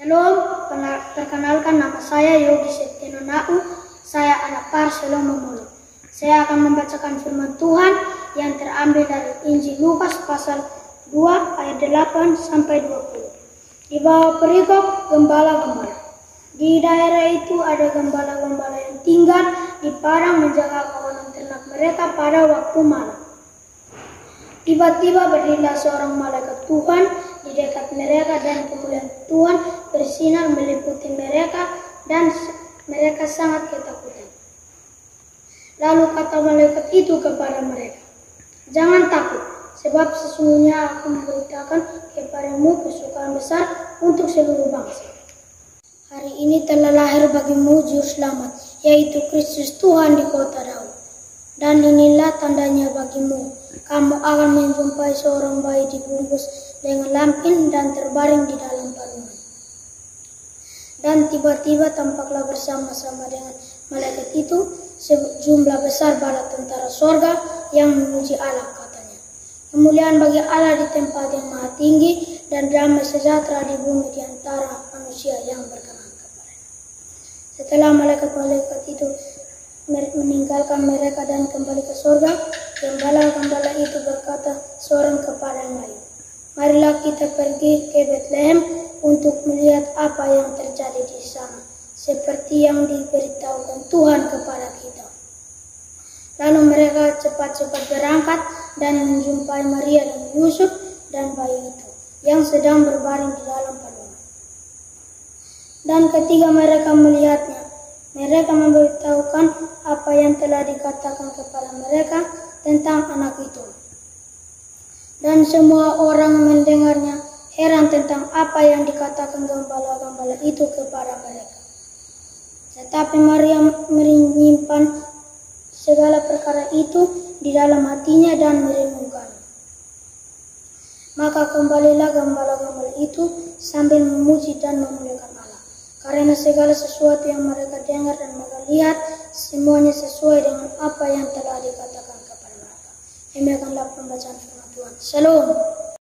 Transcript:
Shalom, perkenalkan nama saya Yogi Septiano Nau, saya anak Parselong Memulu. Saya akan membacakan firman Tuhan yang terambil dari Injil Lukas pasal 2 ayat 8 sampai 20. Di bawah perikop gembala-gembala. Di daerah itu ada gembala-gembala yang tinggal di padang menjaga kawanan ternak mereka pada waktu malam. Tiba-tiba berdirilah seorang malaikat Tuhan di dekat mereka dan kemuliaan Tuhan bersinar meliputi mereka dan mereka sangat ketakutan. Lalu kata malaikat itu kepada mereka, "Jangan takut, sebab sesungguhnya aku memberitakan kepadamu kesukaan besar untuk seluruh bangsa. Hari ini telah lahir bagimu juru selamat, yaitu Kristus Tuhan di kota Daud. Dan inilah tandanya bagimu, kamu akan menjumpai seorang bayi dibungkus dengan lampin dan terbaring di dalam palungan." Dan tiba-tiba tampaklah bersama-sama dengan malaikat itu sejumlah besar bala tentara sorga yang memuji Allah, katanya, "Kemuliaan bagi Allah di tempat yang maha tinggi dan damai sejahtera di bumi di antara manusia yang berkenan kepadanya." Setelah malaikat-malaikat itu meninggalkan mereka dan kembali ke sorga, gembala-gembala itu berkata seorang kepada yang lain, "Marilah kita pergi ke Betlehem untuk melihat apa yang terjadi di sana, seperti yang diberitahukan Tuhan kepada kita." Lalu mereka cepat-cepat berangkat dan menjumpai Maria dan Yusuf dan bayi itu, yang sedang berbaring di dalam palungan. Dan ketika mereka melihatnya, mereka memberitahukan apa yang telah dikatakan kepada mereka tentang anak itu. Dan semua orang mendengarnya heran tentang apa yang dikatakan gembala-gembala itu kepada mereka. Tetapi Maria menyimpan segala perkara itu di dalam hatinya dan merenungkan. Maka kembalilah gembala-gembala itu sambil memuji dan memuliakan Allah, karena segala sesuatu yang mereka dengar dan mereka lihat, semuanya sesuai dengan apa yang telah dikatakan kepada mereka. Demikianlah pembacaan firman Tuhan. Shalom.